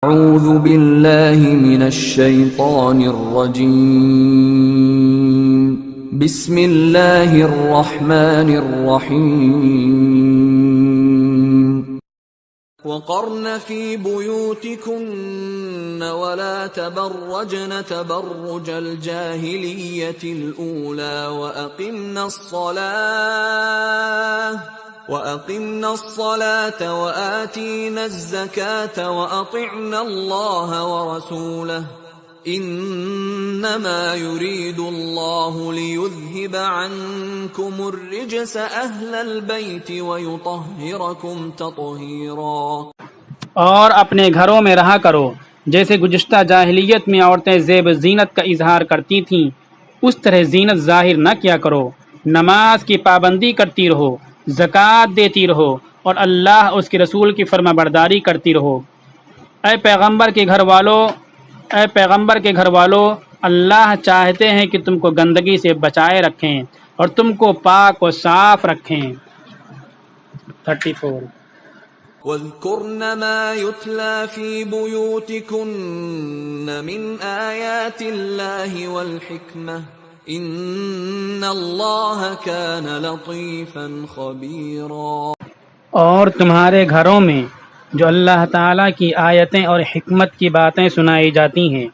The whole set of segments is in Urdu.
أعوذ بالله من الشيطان الرجيم بسم الله الرحمن الرحيم وقرن في بيوتكن ولا تبرجن تبرج الجاهلية الأولى وأقمنا الصلاة وآتينا الزكاة وأطعنا الله ورسوله إنما يريد الله ليذهب عنكم الرجس أهل البيت ويطهركم تطهيرا۔ اور اپنے گھروں میں رہا کرو جیسے گزشتہ جاہلیت میں عورتیں زیب زینت کا اظہار کرتی تھیں، اس طرح زینت ظاہر نہ کیا کرو، نماز کی پابندی کرتی رہو، زکوٰۃ دیتی رہو اور اللہ اس کے رسول کی فرما برداری کرتی رہو۔ اے پیغمبر کے گھر والو، اللہ چاہتے ہیں کہ تم کو گندگی سے بچائے رکھیں اور تم کو پاک و صاف رکھیں۔ 34 واذكرن ما يتلى في بيوتكن من آيات الله والحكمة ان اللہ کان لطیفا خبیرا۔ اور تمہارے گھروں میں جو اللہ تعالیٰ کی آیتیں اور حکمت کی باتیں سنائی جاتی ہیں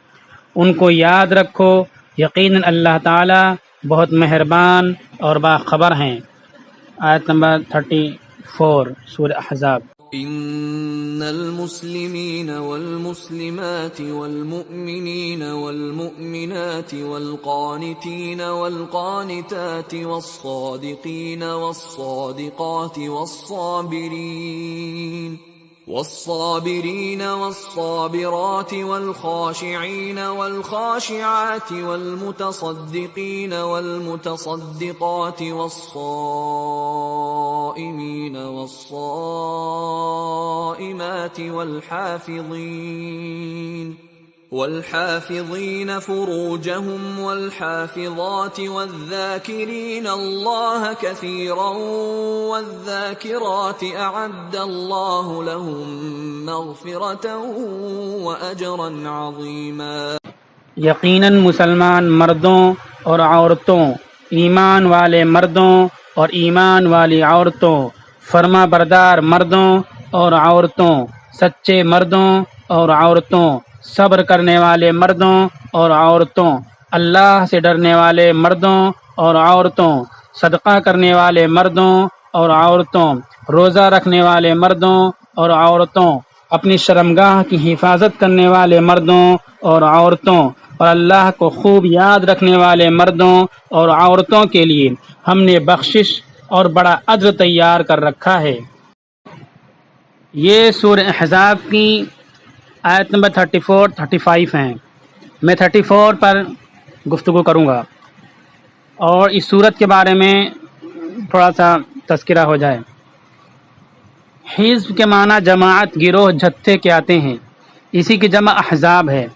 ان کو یاد رکھو، یقیناً اللہ تعالیٰ بہت مہربان اور باخبر ہیں۔ آیت نمبر 34 سورہ احزاب۔ ان المسلمین والمسلمات والمؤمنین والمؤمنات والقانتین والقانتات والصادقین والصادقات والصابرین والصابرات والخاشعین والخاشعات والمتصدقین والمتصدقات والصائمین والصائمات والحافظین فروجهم والحافظات والذاکرین اللہ کثیرا والذاکرات اعد اللہ لهم مغفرة واجرا عظیما۔ یقیناً مسلمان مردوں اور عورتوں، ایمان والے مردوں اور ایمان والی عورتوں، فرما بردار مردوں اور عورتوں، سچے مردوں اور عورتوں، صبر کرنے والے مردوں اور عورتوں، اللہ سے ڈرنے والے مردوں اور عورتوں، صدقہ کرنے والے مردوں اور عورتوں، روزہ رکھنے والے مردوں اور عورتوں، اپنی شرمگاہ کی حفاظت کرنے والے مردوں اور عورتوں اور اللہ کو خوب یاد رکھنے والے مردوں اور عورتوں کے لیے ہم نے بخشش اور بڑا اجر تیار کر رکھا ہے۔ یہ سورہ احزاب کی آیت نمبر 34-35 ہیں۔ میں 34 پر گفتگو کروں گا اور اس سورت کے بارے میں تھوڑا سا تذکرہ ہو جائے۔ حزب کے معنی جماعت، گروہ، جتھے کے آتے ہیں، اسی کی جمع احزاب ہے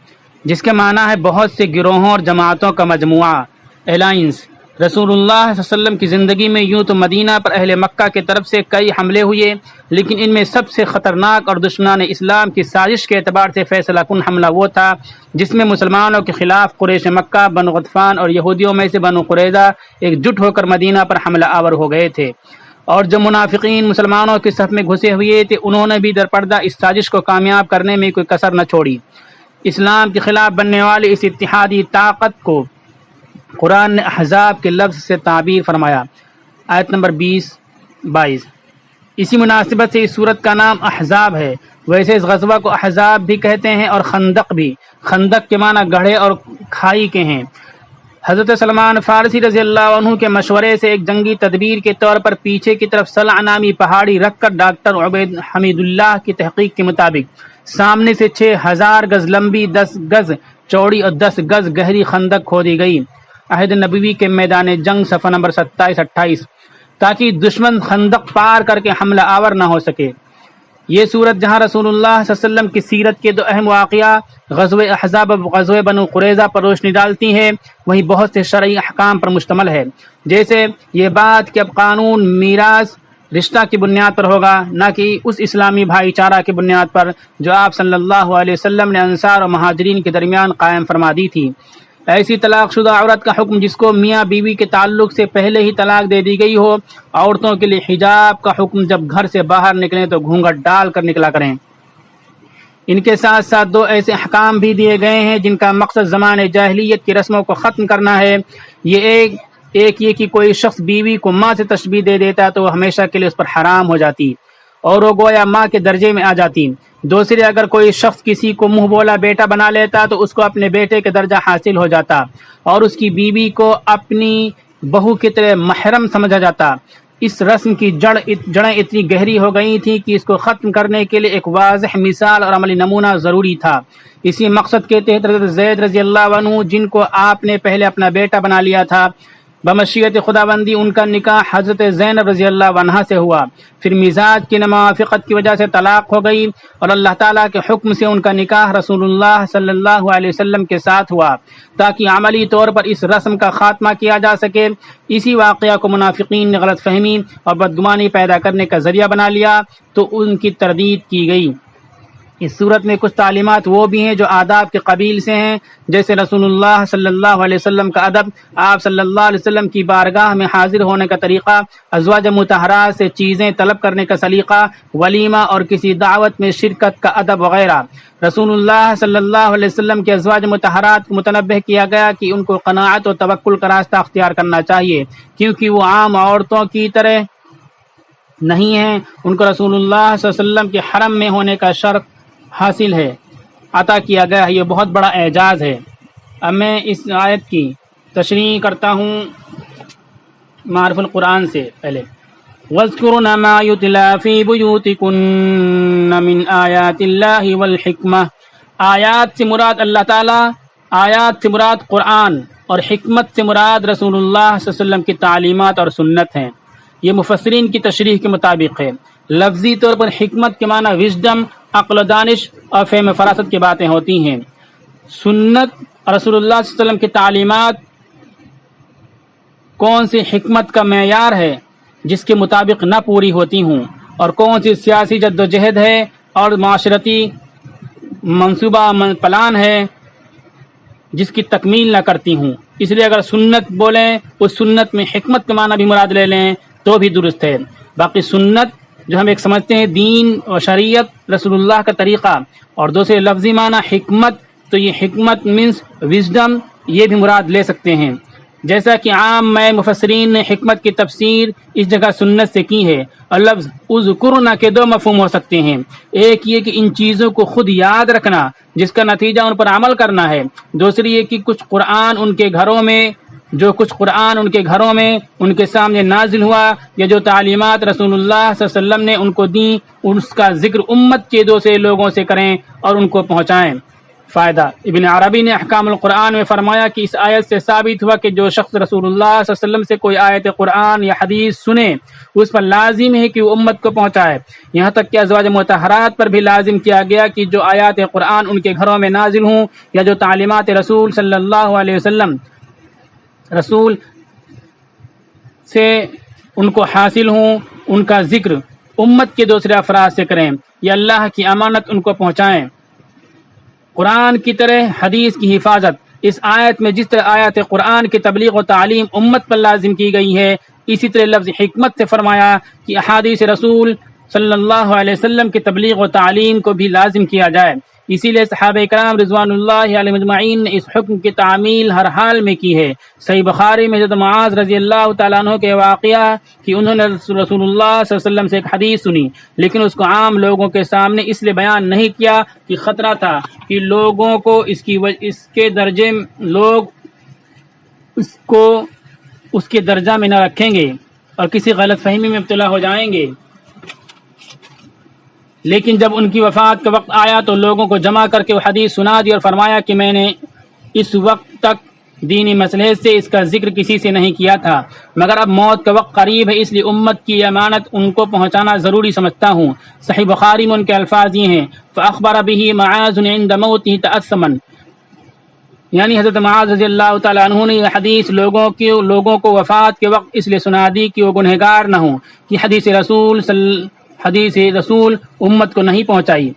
جس کے معنی ہے بہت سے گروہوں اور جماعتوں کا مجموعہ، الائنس۔ رسول اللہ صلی اللہ علیہ وسلم کی زندگی میں یوں تو مدینہ پر اہل مکہ کی طرف سے کئی حملے ہوئے، لیکن ان میں سب سے خطرناک اور دشمنان اسلام کی سازش کے اعتبار سے فیصلہ کن حملہ وہ تھا جس میں مسلمانوں کے خلاف قریش مکہ، بنو غطفان اور یہودیوں میں سے بنو قریظہ ایک جٹ ہو کر مدینہ پر حملہ آور ہو گئے تھے، اور جب منافقین مسلمانوں کے صف میں گھسے ہوئے تھے انہوں نے بھی درپردہ اس سازش کو کامیاب کرنے میں کوئی کسر نہ چھوڑی۔ اسلام کے خلاف بننے والی اس اتحادی طاقت کو قرآن نے احزاب کے لفظ سے تعبیر فرمایا، آیت نمبر 20-22۔ اسی مناسبت سے اس سورت کا نام احزاب ہے۔ ویسے اس غزوہ کو احزاب بھی کہتے ہیں اور خندق بھی۔ خندق کے معنی گڑھے اور کھائی کے ہیں۔ حضرت سلمان فارسی رضی اللہ عنہ کے مشورے سے ایک جنگی تدبیر کے طور پر پیچھے کی طرف صلع نامی پہاڑی رکھ کر ڈاکٹر عبید حمید اللہ کی تحقیق کے مطابق سامنے سے 6000 گز لمبی، 10 گز چوڑی اور 10 گز گہری خندق کھودی گئی عہد نبوی کے میدان جنگ، صفحہ نمبر 27-28، تاکہ دشمن خندق پار کر کے حملہ آور نہ ہو سکے۔ یہ صورت جہاں رسول اللہ صلی اللہ علیہ وسلم کی سیرت کے دو اہم واقعہ غزوہ احزاب و غزوہ بنو قریظہ پر روشنی ڈالتی ہے، وہیں بہت سے شرعی احکام پر مشتمل ہے، جیسے یہ بات کہ اب قانون میراث رشتہ کی بنیاد پر ہوگا، نہ کہ اس اسلامی بھائی چارہ کی بنیاد پر جو آپ صلی اللہ علیہ وسلم نے انصار اور مہاجرین کے درمیان قائم فرما دی تھی۔ ایسی طلاق شدہ عورت کا حکم جس کو میاں بیوی کے تعلق سے پہلے ہی طلاق دے دی گئی ہو۔ عورتوں کے لیے حجاب کا حکم، جب گھر سے باہر نکلیں تو گھونگھٹ ڈال کر نکلا کریں۔ ان کے ساتھ ساتھ دو ایسے احکام بھی دیے گئے ہیں جن کا مقصد زمانے جاہلیت کی رسموں کو ختم کرنا ہے۔ ایک یہ کہ کوئی شخص بیوی کو ماں سے تشبیہ دے دیتا تو وہ ہمیشہ کے لیے اس پر حرام ہو جاتی اور وہ گویا ماں کے درجے میں آ جاتی۔ دوسرے، اگر کوئی شخص کسی کو منہ بولا بیٹا بنا لیتا تو اس کو اپنے بیٹے کے درجہ حاصل ہو جاتا اور اس کی بیوی کو اپنی بہو کی طرح محرم سمجھا جاتا۔ اس رسم کی جڑیں اتنی گہری ہو گئی تھیں کہ اس کو ختم کرنے کے لیے ایک واضح مثال اور عملی نمونہ ضروری تھا۔ اسی مقصد کے تحت حضرت زید رضی اللہ عنہ، جن کو آپ نے پہلے اپنا بیٹا بنا لیا تھا، بمشیت خداوندی ان کا نکاح حضرت زینب رضی اللہ عنہا سے ہوا، پھر مزاج کی ناموافقت کی وجہ سے طلاق ہو گئی اور اللہ تعالیٰ کے حکم سے ان کا نکاح رسول اللہ صلی اللہ علیہ وسلم کے ساتھ ہوا تاکہ عملی طور پر اس رسم کا خاتمہ کیا جا سکے۔ اسی واقعہ کو منافقین نے غلط فہمی اور بدگمانی پیدا کرنے کا ذریعہ بنا لیا تو ان کی تردید کی گئی۔ اس صورت میں کچھ تعلیمات وہ بھی ہیں جو آداب کے قبیل سے ہیں، جیسے رسول اللہ صلی اللہ علیہ وسلم کا ادب، آپ صلی اللہ علیہ وسلم کی بارگاہ میں حاضر ہونے کا طریقہ، ازواج مطہرات سے چیزیں طلب کرنے کا سلیقہ، ولیمہ اور کسی دعوت میں شرکت کا ادب وغیرہ۔ رسول اللہ صلی اللہ علیہ وسلم کے ازواج مطہرات کو متنبہ کیا گیا کہ ان کو قناعت و توکل کا راستہ اختیار کرنا چاہیے، کیونکہ وہ عام عورتوں کی طرح نہیں ہیں، ان کو رسول اللہ صلی اللہ علیہ وسلم کے حرم میں ہونے کا شرف حاصل ہے، عطا کیا گیا ہے۔ یہ بہت بڑا اعزاز ہے۔ اب میں اس آیت کی تشریح کرتا ہوں معرف القرآن سے پہلے۔ وَاذْكُرْنَ مَا يُتْلَى فِي بُيُوتِكُنَّ مِنْ آيَاتِ اللَّهِ وَالْحِكْمَةِ۔ آیات سے مراد اللہ تعالیٰ، آیات سے مراد قرآن اور حکمت سے مراد رسول اللہ صلی اللہ علیہ وسلم کی تعلیمات اور سنت ہیں۔ یہ مفسرین کی تشریح کے مطابق ہے۔ لفظی طور پر حکمت کے معنی وژڈم، عقل و دانش اور فہم فراست کی باتیں ہوتی ہیں۔ سنت رسول اللہ صلی اللہ علیہ وسلم کی تعلیمات کون سی حکمت کا معیار ہے جس کے مطابق نہ پوری ہوتی ہوں، اور کون سی سیاسی جد و جہد ہے اور معاشرتی منصوبہ پلان ہے جس کی تکمیل نہ کرتی ہوں۔ اس لیے اگر سنت بولیں، اس سنت میں حکمت کے معنی بھی مراد لے لیں تو بھی درست ہے۔ باقی سنت جو ہم ایک سمجھتے ہیں دین و شریعت، رسول اللہ کا طریقہ، اور دوسرے لفظی معنی حکمت، تو یہ حکمت مینس وژڈم، یہ بھی مراد لے سکتے ہیں۔ جیسا کہ عام مفسرین نے حکمت کی تفسیر اس جگہ سنت سے کی ہے، اور لفظ اذکرنا کے دو مفہوم ہو سکتے ہیں۔ ایک یہ کہ ان چیزوں کو خود یاد رکھنا جس کا نتیجہ ان پر عمل کرنا ہے، دوسری یہ کہ کچھ قرآن ان کے گھروں میں ان کے سامنے نازل ہوا، یا جو تعلیمات رسول اللہ صلی اللہ علیہ وسلم نے ان کو دیں، اس کا ذکر امت کے دوسرے لوگوں سے کریں اور ان کو پہنچائیں۔ فائدہ: ابن عربی نے احکام القرآن میں فرمایا کہ اس آیت سے ثابت ہوا کہ جو شخص رسول اللہ صلی اللہ علیہ وسلم سے کوئی آیت قرآن یا حدیث سنے، اس پر لازم ہے کہ وہ امت کو پہنچائے۔ یہاں تک کہ ازواج مطہرات پر بھی لازم کیا گیا کہ جو آیات قرآن ان کے گھروں میں نازل ہوں، یا جو تعلیمات رسول صلی اللہ علیہ وسلم رسول سے ان کو حاصل ہوں، ان کا ذکر امت کے دوسرے افراد سے کریں، یا اللہ کی امانت ان کو پہنچائیں۔ قرآن کی طرح حدیث کی حفاظت۔ اس آیت میں جس طرح آیات قرآن کی تبلیغ و تعلیم امت پر لازم کی گئی ہے، اسی طرح لفظ حکمت سے فرمایا کہ احادیث رسول صلی اللہ علیہ وسلم کی تبلیغ و تعلیم کو بھی لازم کیا جائے۔ اسی لیے صحابہ کرام رضوان اللہ علیہ مجمعین نے اس حکم کی تعمیل ہر حال میں کی ہے۔ صحیح بخاری میں حضرت معاذ رضی اللہ تعالیٰ عنہ کے واقعہ کہ انہوں نے رسول اللہ صلی اللہ علیہ وسلم سے ایک حدیث سنی، لیکن اس کو عام لوگوں کے سامنے اس لیے بیان نہیں کیا کہ خطرہ تھا کہ لوگوں کو اس کے درجے لوگ اس کے درجہ میں نہ رکھیں گے اور کسی غلط فہمی میں مبتلا ہو جائیں گے۔ لیکن جب ان کی وفات کا وقت آیا تو لوگوں کو جمع کر کے وہ حدیث سنا دی اور فرمایا کہ میں نے اس وقت تک دینی مسئلے سے اس کا ذکر کسی سے نہیں کیا تھا، مگر اب موت کا وقت قریب ہے، اس لیے امت کی امانت ان کو پہنچانا ضروری سمجھتا ہوں۔ صحیح بخاری میں ان کے الفاظ یہ ہیں: فَأَخْبَرَ بِهِ مَعَاذٌ عِنْدَ مَوْتِهِ تَأَثَّمًا، یعنی حضرت معاذ رضی اللہ تعالیٰ عنہ نے یہ حدیث لوگوں کو وفات کے وقت اس لیے سنا دی کہ وہ گنہگار نہ ہوں، کہ حدیث رسول امت کو نہیں پہنچائی۔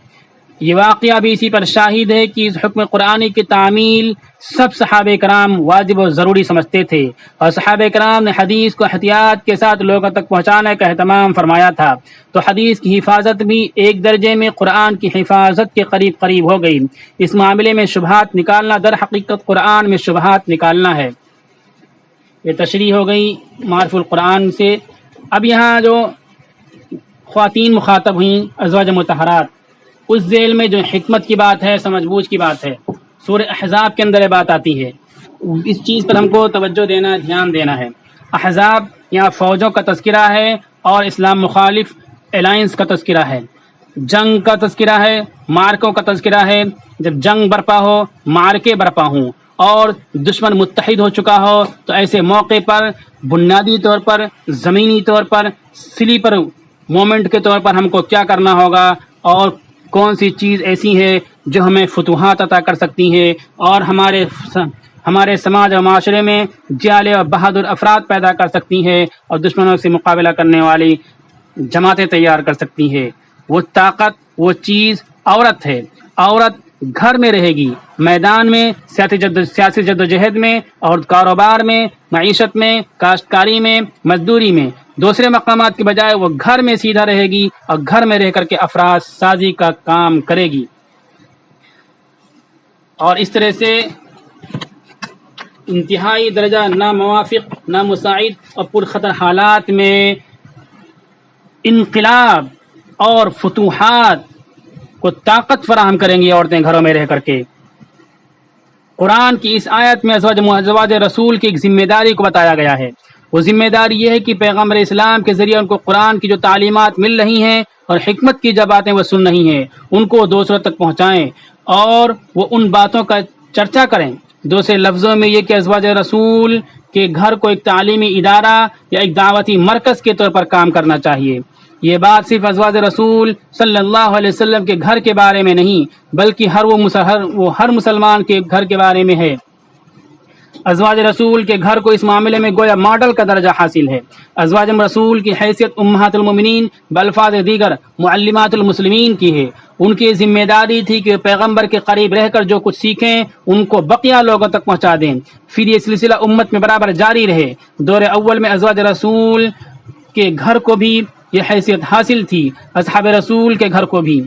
یہ واقعہ بھی اسی پر شاہد ہے کہ اس حکم قرآنی کی تعمیل سب صحابہ کرام واجب و ضروری سمجھتے تھے، اور صحابہ کرام نے حدیث کو احتیاط کے ساتھ لوگوں تک پہنچانے کا اہتمام فرمایا تھا، تو حدیث کی حفاظت بھی ایک درجے میں قرآن کی حفاظت کے قریب ہو گئی۔ اس معاملے میں شبہات نکالنا در حقیقت قرآن میں شبہات نکالنا ہے۔ یہ تشریح ہو گئی معرف القرآن سے۔ اب یہاں جو خواتین مخاطب ہوئیں ازواج مطہرات، اس ذیل میں جو حکمت کی بات ہے، سمجھ بوجھ کی بات ہے، سورہ احزاب کے اندر یہ بات آتی ہے، اس چیز پر ہم کو توجہ دینا، دھیان دینا ہے۔ احزاب یہاں فوجوں کا تذکرہ ہے اور اسلام مخالف الائنس کا تذکرہ ہے، جنگ کا تذکرہ ہے، مارکوں کا تذکرہ ہے۔ جب جنگ برپا ہو، مارکے برپا ہوں اور دشمن متحد ہو چکا ہو، تو ایسے موقع پر بنیادی طور پر، زمینی طور پر، سلیپر مومنٹ کے طور پر ہم کو کیا کرنا ہوگا، اور کون سی چیز ایسی ہے جو ہمیں فتوحات عطا کر سکتی ہے اور ہمارے سماج و معاشرے میں جالے اور بہادر افراد پیدا کر سکتی ہے اور دشمنوں سے مقابلہ کرنے والی جماعتیں تیار کر سکتی ہے۔ وہ طاقت، وہ چیز عورت ہے۔ عورت گھر میں رہے گی، میدان میں، سیاسی جد و جہد میں اور کاروبار میں، معیشت میں، کاشتکاری میں، مزدوری میں، دوسرے مقامات کے بجائے وہ گھر میں سیدھا رہے گی اور گھر میں رہ کر کے افراد سازی کا کام کرے گی، اور اس طرح سے انتہائی درجہ ناموافق، نامساعد اور پرخطر حالات میں انقلاب اور فتوحات کو طاقت فراہم کریں گی عورتیں گھروں میں رہ کر کے۔ قرآن کی اس آیت میں ازواج رسول کی ایک ذمہ داری کو بتایا گیا ہے۔ وہ ذمہ داری یہ ہے کہ پیغمبر اسلام کے ذریعے ان کو قرآن کی جو تعلیمات مل رہی ہیں اور حکمت کی جو باتیں وہ سن رہی ہیں، ان کو دوسروں تک پہنچائیں اور وہ ان باتوں کا چرچا کریں۔ دوسرے لفظوں میں یہ کہ ازواج رسول کے گھر کو ایک تعلیمی ادارہ یا ایک دعوتی مرکز کے طور پر کام کرنا چاہیے۔ یہ بات صرف ازواج رسول صلی اللہ علیہ وسلم کے گھر کے بارے میں نہیں، بلکہ ہر مسلمان کے گھر کے بارے میں ہے۔ ازواج رسول کے گھر کو اس معاملے میں گویا ماڈل کا درجہ حاصل ہے۔ ازواج رسول کی حیثیت امہات المومنین بالفاظ دیگر معلمات المسلمین کی ہے۔ ان کی ذمہ داری تھی کہ پیغمبر کے قریب رہ کر جو کچھ سیکھیں ان کو بقیہ لوگوں تک پہنچا دیں، پھر یہ سلسلہ امت میں برابر جاری رہے۔ دور اول میں ازواج رسول کے گھر کو بھی یہ حیثیت حاصل تھی، اصحاب رسول کے گھر کو بھی۔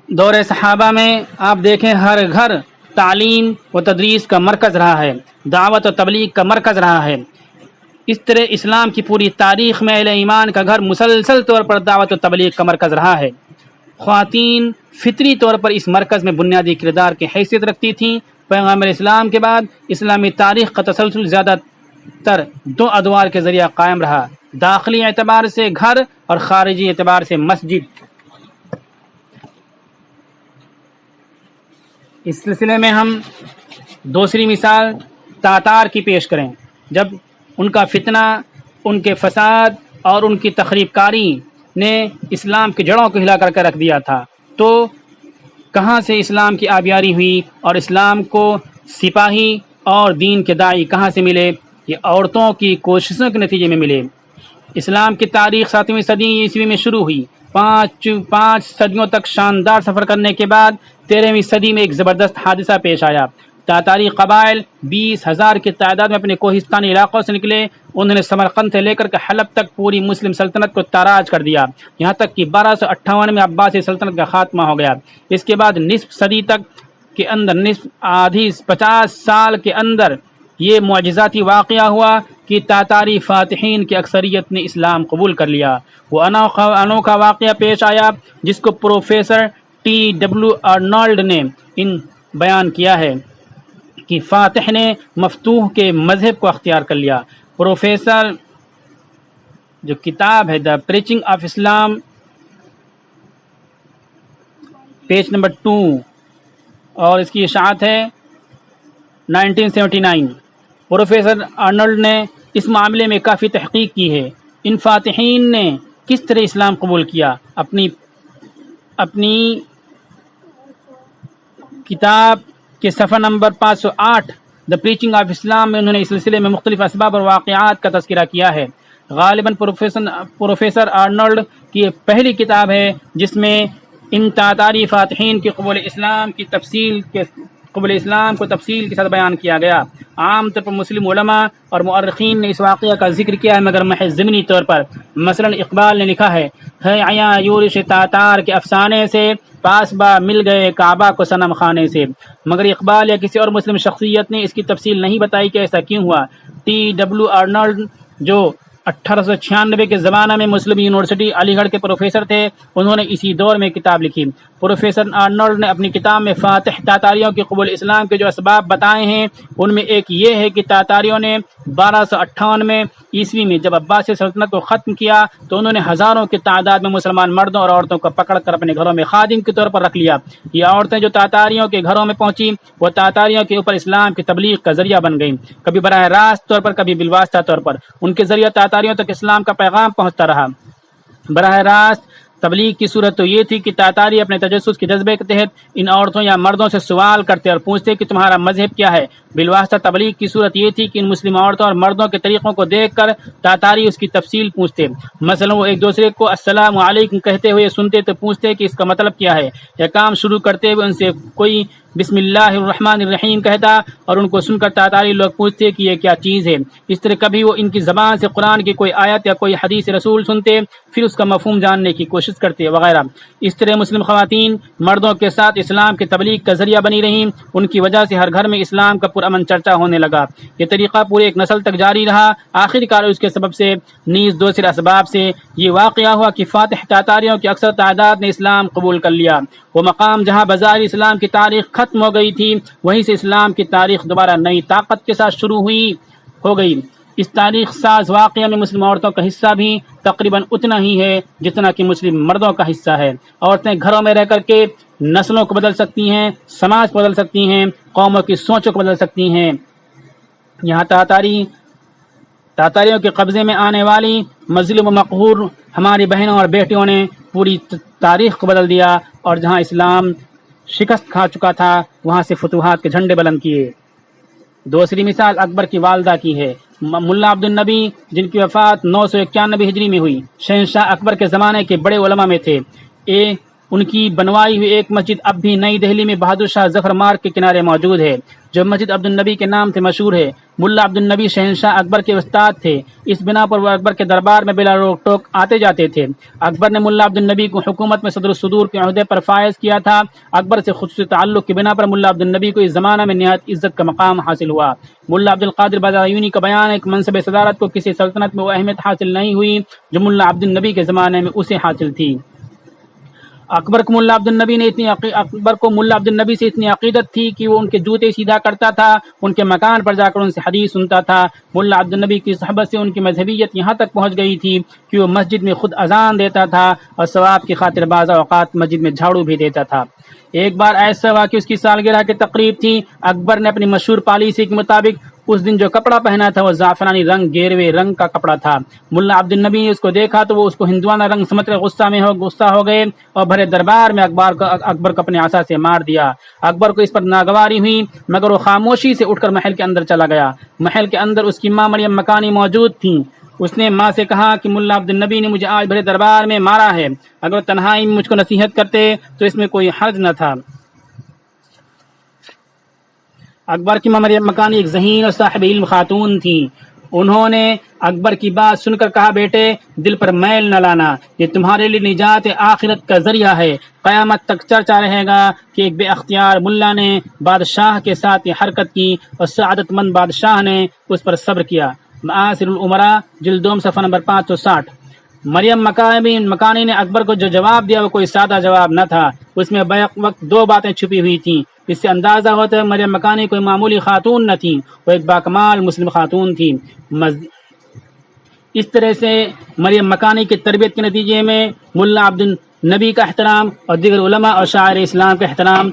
دور صحابہ میں آپ دیکھیں ہر گھر تعلیم و تدریس کا مرکز رہا ہے، دعوت و تبلیغ کا مرکز رہا ہے۔ اس طرح اسلام کی پوری تاریخ میں اہل ایمان کا گھر مسلسل طور پر دعوت و تبلیغ کا مرکز رہا ہے۔ خواتین فطری طور پر اس مرکز میں بنیادی کردار کی حیثیت رکھتی تھیں۔ پیغمبر اسلام کے بعد اسلامی تاریخ کا تسلسل زیادہ تر دو ادوار کے ذریعہ قائم رہا، داخلی اعتبار سے گھر اور خارجی اعتبار سے مسجد۔ اس سلسلے میں ہم دوسری مثال تاتار کی پیش کریں۔ جب ان کا فتنہ، ان کے فساد اور ان کی تخریب کاری نے اسلام کی جڑوں کو ہلا کر کے رکھ دیا تھا، تو کہاں سے اسلام کی آبیاری ہوئی اور اسلام کو سپاہی اور دین کے داعی کہاں سے ملے؟ یہ عورتوں کی کوششوں کے نتیجے میں ملے۔ اسلام کی تاریخ 7ویں صدی عیسوی میں شروع ہوئی۔ پانچ صدیوں تک شاندار سفر کرنے کے بعد 13ویں صدی میں ایک زبردست حادثہ پیش آیا۔ تاتاری قبائل 20,000 کی تعداد میں اپنے کوہستانی علاقوں سے نکلے۔ انہوں نے سمرقند سے لے کر کے حلب تک پوری مسلم سلطنت کو تاراج کر دیا، یہاں تک کہ 1258 میں عباسی سلطنت کا خاتمہ ہو گیا۔ اس کے بعد نصف صدی تک کے اندر، آدھی 50 سال کے اندر یہ معجزاتی واقعہ ہوا کہ تاتاری فاتحین کی اکثریت نے اسلام قبول کر لیا۔ وہ انوکھا واقعہ پیش آیا جس کو پروفیسر T.W. آرنولڈ نے بیان کیا ہے کہ فاتح نے مفتوح کے مذہب کو اختیار کر لیا۔ پروفیسر جو کتاب ہے the preaching of Islam, page number 2، اور اس کی اشاعت ہے 1979۔ پروفیسر آرنولڈ نے اس معاملے میں کافی تحقیق کی ہے۔ ان فاتحین نے کس طرح اسلام قبول کیا؟ اپنی کتاب کے صفحہ نمبر 508 دا پریچنگ آف اسلام میں انہوں نے اس سلسلے میں مختلف اسباب اور واقعات کا تذکرہ کیا ہے۔ غالباً پروفیسر آرنولڈ کی پہلی کتاب ہے جس میں ان تاتاری فاتحین کی قبول اسلام کو تفصیل کے ساتھ بیان کیا گیا۔ عام طور پر مسلم علماء اور مؤرخین نے اس واقعہ کا ذکر کیا ہے مگر محض ضمنی طور پر۔ مثلا اقبال نے لکھا ہے عیاں یورش تاتار کے افسانے سے پاسبا مل گئے کعبہ کو صنم خانے سے، مگر اقبال یا کسی اور مسلم شخصیت نے اس کی تفصیل نہیں بتائی کہ ایسا کیوں ہوا۔ T.W. آرنولڈ جو 1896 کے زمانہ میں مسلم یونیورسٹی علی گڑھ کے پروفیسر تھے، انہوں نے اسی دور میں کتاب لکھی۔ پروفیسر آرنولڈ نے اپنی کتاب میں فاتح تاتاریوں کی قبول اسلام کے جو اسباب بتائے ہیں ان میں ایک یہ ہے کہ تاتاریوں نے 1258 عیسوی میں جب عباسی سلطنت کو ختم کیا تو انہوں نے ہزاروں کی تعداد میں مسلمان مردوں اور عورتوں کو پکڑ کر اپنے گھروں میں خادم کے طور پر رکھ لیا۔ یہ عورتیں جو تاتاریوں کے گھروں میں پہنچی وہ تاتاریوں کے اوپر اسلام کی تبلیغ کا ذریعہ بن گئیں، کبھی براہ راست طور پر کبھی بالواسطہ طور پر۔ ان کے ذریعہ تاتاریوں تک اسلام کا پیغام پہنچتا رہا۔ براہ راست تبلیغ کی صورت تو یہ تھی کہ تاتاری اپنے تجسس کے جذبے کے تحت ان عورتوں یا مردوں سے سوال کرتے اور پوچھتے کہ تمہارا مذہب کیا ہے۔ بالواسطہ تبلیغ کی صورت یہ تھی کہ ان مسلم عورتوں اور مردوں کے طریقوں کو دیکھ کر تاتاری اس کی تفصیل پوچھتے۔ مثلا وہ ایک دوسرے کو السلام علیکم کہتے ہوئے سنتے تو پوچھتے کہ اس کا مطلب کیا ہے، یا کام شروع کرتے ہوئے ان سے کوئی بسم اللہ الرحمن الرحیم کہتا اور ان کو سن کر تاتاری لوگ پوچھتے کہ یہ کیا چیز ہے۔ اس طرح کبھی وہ ان کی زبان سے قرآن کی کوئی آیت یا کوئی حدیث رسول سنتے، پھر اس کا مفہوم جاننے کی کوشش کرتے وغیرہ۔ اس طرح مسلم خواتین مردوں کے ساتھ اسلام کی تبلیغ کا ذریعہ بنی رہیں، ان کی وجہ سے ہر گھر میں اسلام کا پرامن چرچا ہونے لگا۔ یہ طریقہ پورے ایک نسل تک جاری رہا۔ آخر کار اس کے سبب سے نیز دوسرے اسباب سے یہ واقعہ ہوا کہ فاتح تاتاریوں کی اکثر تعداد نے اسلام قبول کر لیا۔ وہ مقام جہاں بظاہر اسلام کی تاریخ ختم ہو گئی تھی، وہیں سے اسلام کی تاریخ دوبارہ نئی طاقت کے ساتھ شروع ہو گئی۔ اس تاریخ ساز واقعہ میں مسلم عورتوں کا حصہ بھی تقریباً اتنا ہی ہے جتنا کہ مسلم مردوں کا حصہ ہے۔ عورتیں گھروں میں رہ کر کے نسلوں کو بدل سکتی ہیں، سماج کو بدل سکتی ہیں، قوموں کی سوچوں کو بدل سکتی ہیں۔ یہاں تاتاریوں کے قبضے میں آنے والی مظلوم و مقہور ہماری بہنوں اور بیٹیوں نے پوری تاریخ کو بدل دیا، اور جہاں اسلام شکست کھا چکا تھا وہاں سے فتوحات کے جھنڈے بلند کیے۔ دوسری مثال اکبر کی والدہ کی ہے، ملا عبد النبی، جن کی وفات 991 ہجری میں ہوئی، شہنشاہ اکبر کے زمانے کے بڑے علماء میں تھے۔ ان کی بنوائی ہوئی ایک مسجد اب بھی نئی دہلی میں بہادر شاہ ظفر مارگ کے کنارے موجود ہے، جو مسجد عبد النبی کے نام سے مشہور ہے۔ ملا عبد النبی شہنشاہ اکبر کے استاد تھے، اس بنا پر وہ اکبر کے دربار میں بلا روک ٹوک آتے جاتے تھے۔ اکبر نے ملا عبد النبی کو حکومت میں صدر الصدور کے عہدے پر فائز کیا تھا۔ اکبر سے خصوصی تعلق کے بنا پر ملا عبد النبی کو اس زمانہ میں نہایت عزت کا مقام حاصل ہوا۔ ملا عبد القادر بازارعیونی کا بیان ہے کہ منصب صدارت کو کسی سلطنت میں وہ اہمیت حاصل نہیں ہوئی جو ملا عبد النبی کے زمانے میں اسے حاصل تھی۔ اکبر کو ملا عبد النبی سے اتنی عقیدت تھی کہ وہ ان کے جوتے سیدھا کرتا تھا، ان کے مکان پر جا کر ان سے حدیث سنتا تھا۔ ملا عبد النبی کی صحبت سے ان کی مذہبیت یہاں تک پہنچ گئی تھی کہ وہ مسجد میں خود اذان دیتا تھا اور ثواب کی خاطر بعض اوقات مسجد میں جھاڑو بھی دیتا تھا۔ ایک بار ایسا ہوا کہ اس کی سالگرہ کی تقریب تھی۔ اکبر نے اپنی مشہور پالیسی کے مطابق اس دن جو کپڑا پہنا تھا وہ زعفرانی رنگ گیروے رنگ کا کپڑا تھا۔ ملا عبد النبی نے اس کو دیکھا تو وہ اس کو ہندوانہ رنگ سمجھ کر غصہ ہو گئے اور بھرے دربار میں اکبر کو اپنے عصا سے مار دیا۔ اکبر کو اس پر ناگواری ہوئی مگر وہ خاموشی سے اٹھ کر محل کے اندر چلا گیا۔ محل کے اندر اس کی ماں مریم مکانی موجود تھیں۔ اس نے ماں سے کہا کہ ملا عبد النبی نے مجھے آج بھرے دربار میں مارا ہے، اگر تنہائی میں مجھ کو نصیحت کرتے تو اس میں کوئی حرج نہ تھا۔ اکبر کی ماں مریم مکانی ایک ذہین اور صاحب علم خاتون تھیں۔ انہوں نے اکبر کی بات سن کر کہا، بیٹے دل پر میل نہ لانا، یہ تمہارے لیے نجات آخرت کا ذریعہ ہے۔ قیامت تک چرچا رہے گا کہ ایک بے اختیار ملا نے بادشاہ کے ساتھ یہ حرکت کی اور سعادت مند بادشاہ نے اس پر صبر کیا۔ معاصر الامراء جلد 2 صفحہ نمبر 560۔ مریم مکانی نے اکبر کو جو جواب دیا وہ کوئی سادہ جواب نہ تھا، اس میں بیک وقت 2 باتیں چھپی ہوئی تھیں۔ اس سے اندازہ ہوتا ہے مریم مکانی کوئی معمولی خاتون نہ تھی، وہ ایک باکمال مسلم خاتون تھی۔ اس طرح سے مریم مکانی کی تربیت کے نتیجے میں ملا عبد النبی کا احترام اور دیگر علماء اور شاعر اسلام کا احترام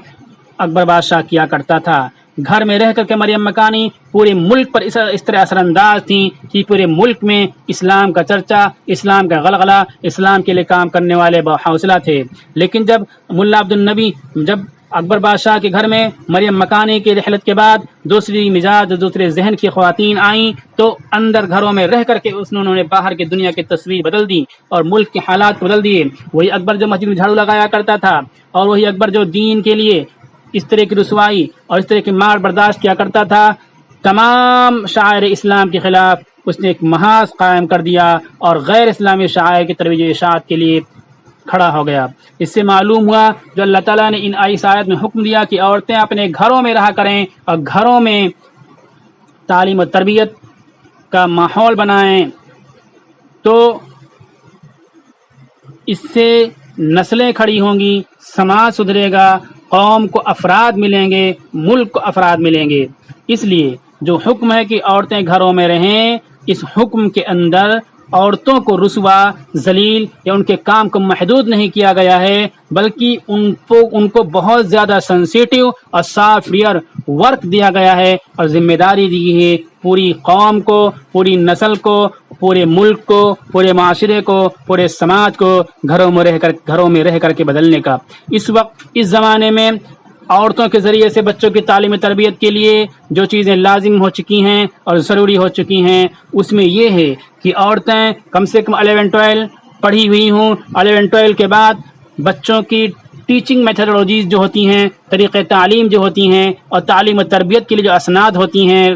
اکبر بادشاہ کیا کرتا تھا۔ گھر میں رہ کر کے مریم مکانی پورے ملک پر اس طرح اثر انداز تھیں کہ پورے ملک میں اسلام کا چرچا، اسلام کا غلغلہ، اسلام کے لیے کام کرنے والے حوصلہ تھے۔ لیکن جب اکبر بادشاہ کے گھر میں مریم مکانی کی رحلت کے بعد دوسری مزاج دوسرے ذہن کی خواتین آئیں تو اندر گھروں میں رہ کر کے انہوں نے باہر کی دنیا کی تصویر بدل دی اور ملک کے حالات بدل دیے۔ وہی اکبر جو مسجد میں جھاڑو لگایا کرتا تھا، اور وہی اکبر جو دین کے لیے اس طرح کی رسوائی اور اس طرح کی مار برداشت کیا کرتا تھا، تمام شعائر اسلام کے خلاف اس نے ایک محاذ قائم کر دیا اور غیر اسلامی شعائر کی ترویج و اشاعت کے لیے کھڑا ہو گیا۔ اس سے معلوم ہوا جو اللہ تعالیٰ نے ان آیات میں حکم دیا کہ عورتیں اپنے گھروں میں رہا کریں اور گھروں میں تعلیم و تربیت کا ماحول بنائیں، تو اس سے نسلیں کھڑی ہوں گی، سماج سدھرے گا، قوم کو افراد ملیں گے، ملک کو افراد ملیں گے۔ اس لیے جو حکم ہے کہ عورتیں گھروں میں رہیں، اس حکم کے اندر عورتوں کو رسوا، ذلیل یا ان کے کام کو محدود نہیں کیا گیا ہے، بلکہ ان کو بہت زیادہ سینسیٹیو اور سافٹ ویئر ورک دیا گیا ہے اور ذمہ داری دی ہے پوری قوم کو، پوری نسل کو، پورے ملک کو، پورے معاشرے کو، پورے سماج کو گھروں میں رہ کر کے بدلنے کا۔ اس وقت اس زمانے میں عورتوں کے ذریعے سے بچوں کی تعلیم تربیت کے لیے جو چیزیں لازم ہو چکی ہیں اور ضروری ہو چکی ہیں، اس میں یہ ہے کہ عورتیں کم سے کم 11-12 پڑھی ہوئی ہوں۔ 11-12 کے بعد بچوں کی ٹیچنگ میتھڈولوجیز جو ہوتی ہیں، طریقۂ تعلیم جو ہوتی ہیں، اور تعلیم و تربیت کے لیے جو اسناد ہوتی ہیں،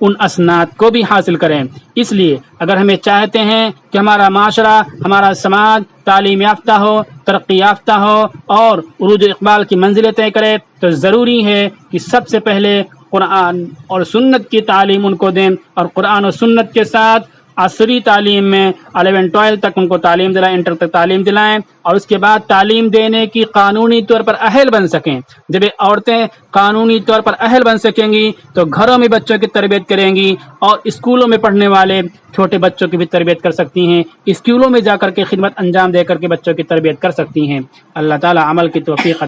ان اسناد کو بھی حاصل کریں۔ اس لیے اگر ہمیں چاہتے ہیں کہ ہمارا معاشرہ، ہمارا سماج تعلیم یافتہ ہو، ترقی یافتہ ہو اور عروج و اقبال کی منزلیں طے کرے، تو ضروری ہے کہ سب سے پہلے قرآن اور سنت کی تعلیم ان کو دیں، اور قرآن و سنت کے ساتھ عصری تعلیم میں 11-12 تک ان کو تعلیم دلائیں، انٹر تک تعلیم دلائیں، اور اس کے بعد تعلیم دینے کی قانونی طور پر اہل بن سکیں۔ جب یہ عورتیں قانونی طور پر اہل بن سکیں گی تو گھروں میں بچوں کی تربیت کریں گی، اور اسکولوں میں پڑھنے والے چھوٹے بچوں کی بھی تربیت کر سکتی ہیں، اسکولوں میں جا کر کے خدمت انجام دے کر کے بچوں کی تربیت کر سکتی ہیں۔ اللہ تعالی عمل کی توفیق